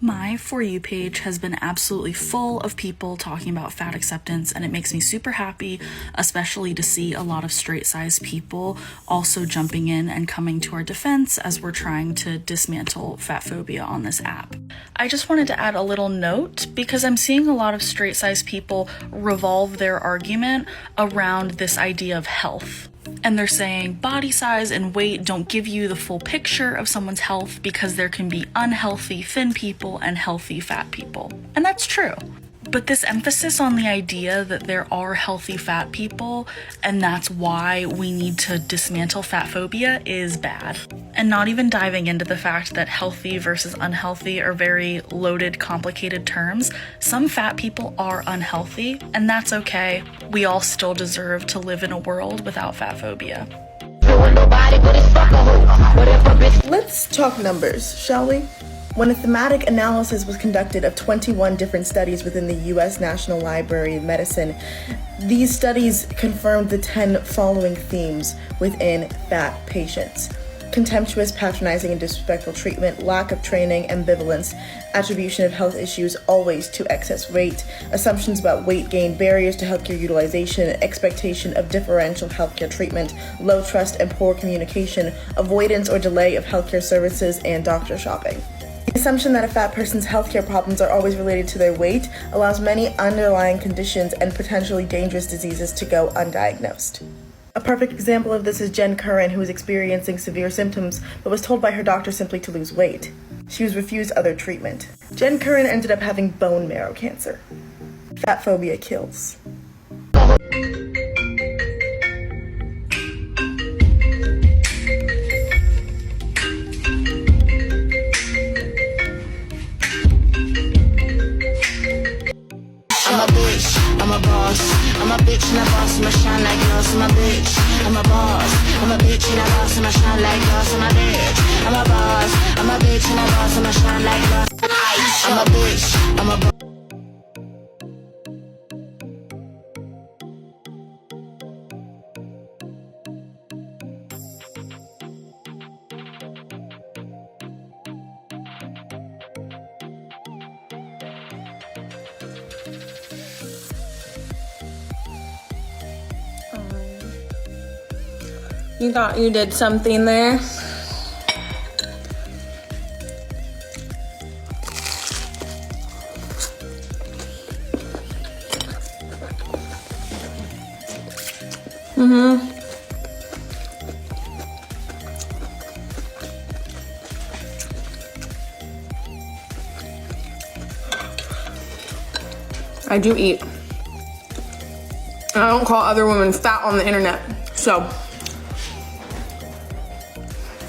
My For You page has been absolutely full of people talking about fat acceptance, and it makes me super happy, especially to see a lot of straight-sized people also jumping in and coming to our defense as we're trying to dismantle fat phobia on this app. I just wanted to add a little note because I'm seeing a lot of straight-sized people revolve their argument around this idea of health. And they're saying body size and weight don't give you the full picture of someone's health because there can be unhealthy thin people and healthy fat people. And that's true. But this emphasis on the idea that there are healthy fat people and that's why we need to dismantle fat phobia is bad. And not even diving into the fact that healthy versus unhealthy are very loaded, complicated terms. Some fat people are unhealthy, and that's okay. We all still deserve to live in a world without fat phobia. Let's talk numbers, shall we? When a thematic analysis was conducted of 21 different studies within the U.S. National Library of Medicine, these studies confirmed the 10 following themes within fat patients: contemptuous, patronizing, and disrespectful treatment, lack of training, ambivalence, attribution of health issues always to excess weight, assumptions about weight gain, barriers to healthcare utilization, expectation of differential healthcare treatment, low trust and poor communication, avoidance or delay of healthcare services, and doctor shopping. The assumption that a fat person's healthcare problems are always related to their weight allows many underlying conditions and potentially dangerous diseases to go undiagnosed. A perfect example of this is Jen Curran, who was experiencing severe symptoms but was told by her doctor simply to lose weight. She was refused other treatment. Jen Curran ended up having bone marrow cancer. Fat phobia kills. I'm a bitch, I'm a boss. I'm a bitch and a boss, I'ma shine like glass. I'm a bitch, I'm a boss. I'm a bitch and a boss, I'ma shine like glass. I'm a bitch, I'm a boss. I'm a bitch and a boss, I'ma shine like glass. I'm a bitch, I'm a boss. You thought you did something there? I do eat. I don't call other women fat on the internet, so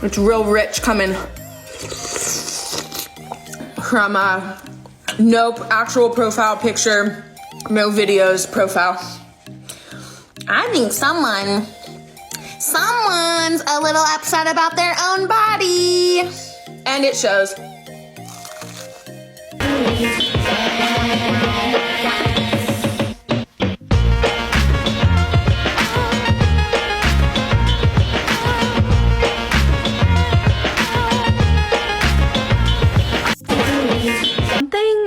it's real rich coming from no actual profile picture, no videos profile. I think someone's a little upset about their own body. And it shows.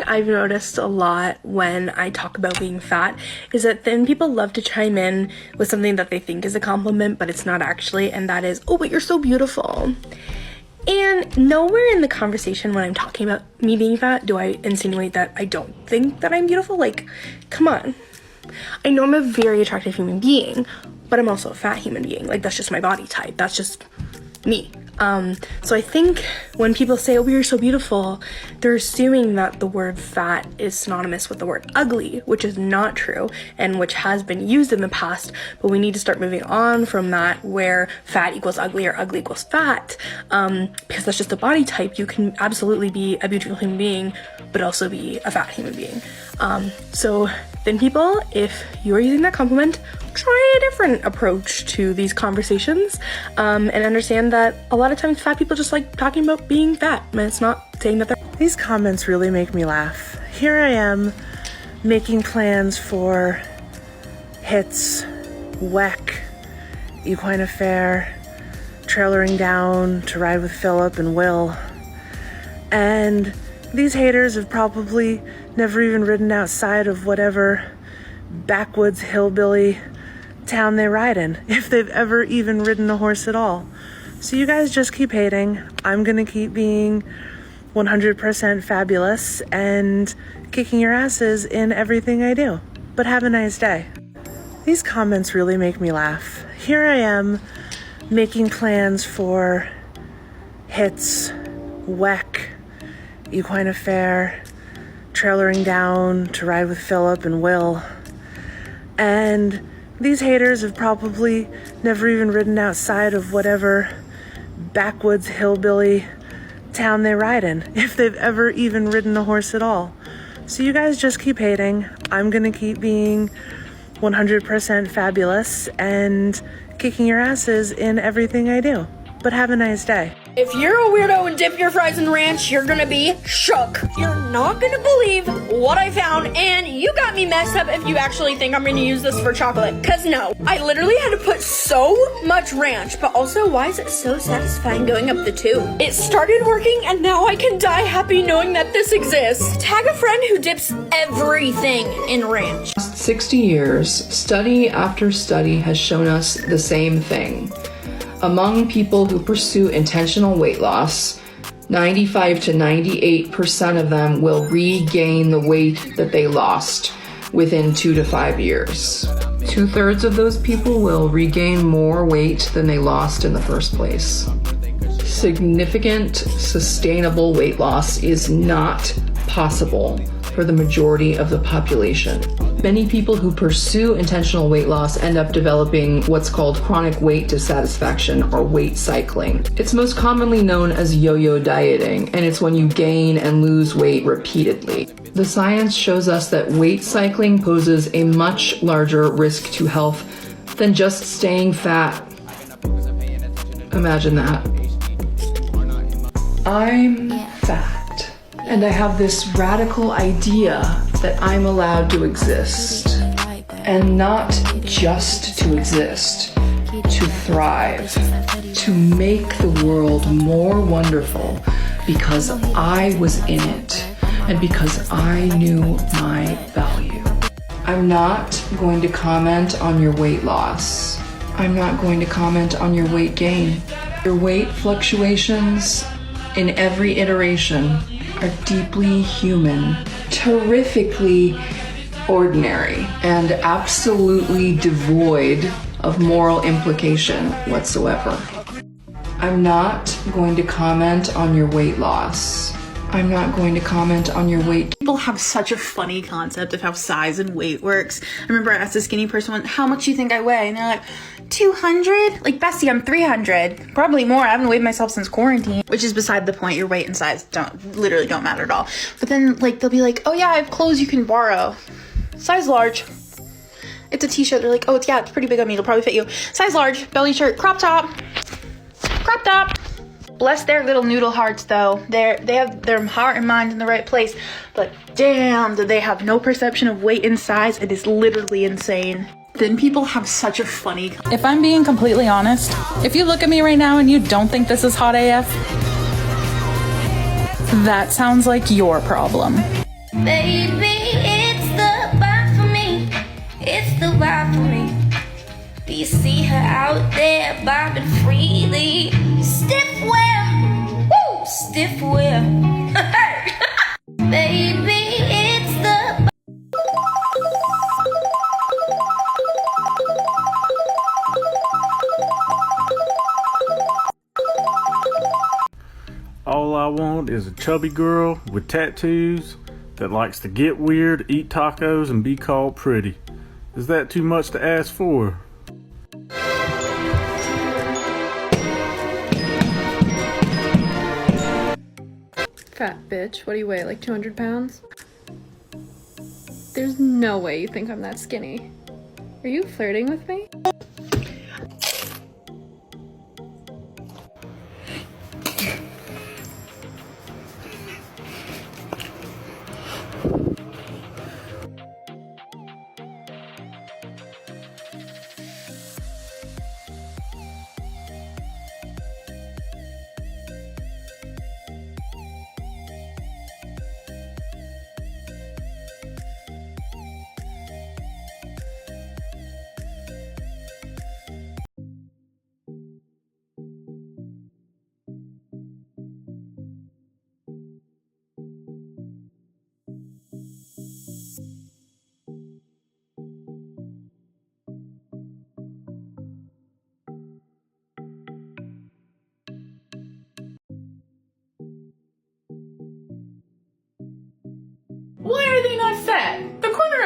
I've noticed a lot when I talk about being fat is that then people love to chime in with something that they think is a compliment, but it's not actually, and that is, oh, but you're so beautiful. And nowhere in the conversation when I'm talking about me being fat do I insinuate that I don't think that I'm beautiful. Like, come on. I know I'm a very attractive human being, but I'm also a fat human being. Like, that's just my body type. That's just me. So I think when people say, oh, you're so beautiful, they're assuming that the word fat is synonymous with the word ugly, which is not true and which has been used in the past, but we need to start moving on from that where fat equals ugly or ugly equals fat, because that's just a body type. You can absolutely be a beautiful human being, but also be a fat human being. So thin people, if you are using that compliment, try a different approach to these conversations, and understand that a lot of times fat people just like talking about being fat, and it's not saying that they're... These comments really make me laugh. Here I am making plans for hits, WEC, Equine Affair, trailering down to ride with Philip and Will, and these haters have probably never even ridden outside of whatever backwoods hillbilly town they ride in, if they've ever even ridden a horse at all. So you guys just keep hating. I'm gonna keep being 100% fabulous and kicking your asses in everything I do. But have a nice day. These comments really make me laugh. Here I am making plans for hits, WEC, equine affair, trailering down to ride with Philip and Will. And these haters have probably never even ridden outside of whatever backwoods hillbilly town they ride in, if they've ever even ridden a horse at all. So you guys just keep hating. I'm gonna keep being 100% fabulous and kicking your asses in everything I do. But have a nice day. If you're a weirdo and dip your fries in ranch, you're gonna be shook. You're not gonna believe what I found, and you got me messed up if you actually think I'm gonna use this for chocolate. Cause no, I literally had to put so much ranch, but also why is it so satisfying going up the tube? It started working and now I can die happy knowing that this exists. Tag a friend who dips everything in ranch. 60 years, study after study has shown us the same thing. Among people who pursue intentional weight loss, 95 to 98% of them will regain the weight that they lost within 2 to 5 years. 2/3 of those people will regain more weight than they lost in the first place. Significant, sustainable weight loss is not possible for the majority of the population. Many people who pursue intentional weight loss end up developing what's called chronic weight dissatisfaction or weight cycling. It's most commonly known as yo-yo dieting, and it's when you gain and lose weight repeatedly. The science shows us that weight cycling poses a much larger risk to health than just staying fat. Imagine that. I'm fat, and I have this radical idea that I'm allowed to exist, and not just to exist, to thrive, to make the world more wonderful because I was in it and because I knew my value. I'm not going to comment on your weight loss. I'm not going to comment on your weight gain. Your weight fluctuations in every iteration are deeply human, terrifically ordinary, and absolutely devoid of moral implication whatsoever. I'm not going to comment on your weight loss. I'm not going to comment on your weight. People have such a funny concept of how size and weight works. I remember I asked a skinny person once, how much do you think I weigh? And they're like, 200? Like, Bessie, I'm 300. Probably more. I haven't weighed myself since quarantine. Which is beside the point. Your weight and size literally don't matter at all. But then, like, they'll be like, oh yeah, I have clothes you can borrow. Size large. It's a t-shirt. They're like, oh, it's pretty big on me. It'll probably fit you. Size large. Belly shirt. Crop top. Crop top. Bless their little noodle hearts, though. They have their heart and mind in the right place. But damn, do they have no perception of weight and size. It is literally insane. Then people have such a funny... If I'm being completely honest, if you look at me right now and you don't think this is hot AF, that sounds like your problem. Baby, it's the vibe for me. It's the vibe for me. Do you see her out there bobbing freely? Stiff wear, woo, stiff wear. Baby, it's the... All I want is a chubby girl with tattoos that likes to get weird, eat tacos, and be called pretty. Is that too much to ask for? Fat bitch, what do you weigh, like 200 pounds? There's no way you think I'm that skinny. Are you flirting with me?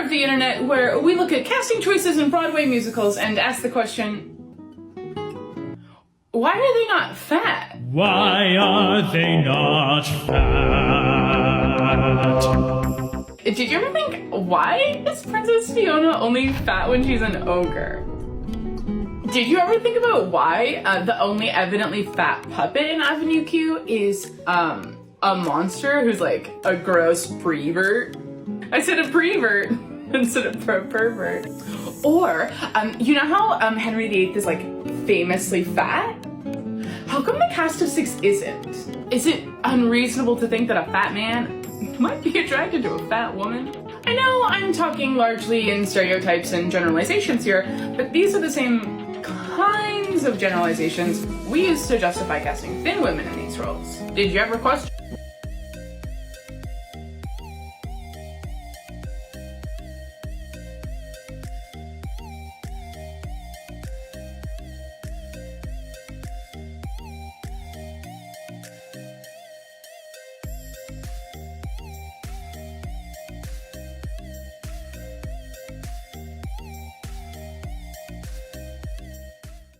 of the internet where we look at casting choices in Broadway musicals and ask the question, why are they not fat? Why are they not fat? Did you ever think, why is Princess Fiona only fat when she's an ogre? Did you ever think about why the only evidently fat puppet in Avenue Q is a monster who's like a gross prevert? I said a prevert instead of pervert. Or, you know how Henry VIII is like famously fat? How come the cast of Six isn't? Is it unreasonable to think that a fat man might be attracted to a fat woman? I know I'm talking largely in stereotypes and generalizations here, but these are the same kinds of generalizations we use to justify casting thin women in these roles. Did you ever question?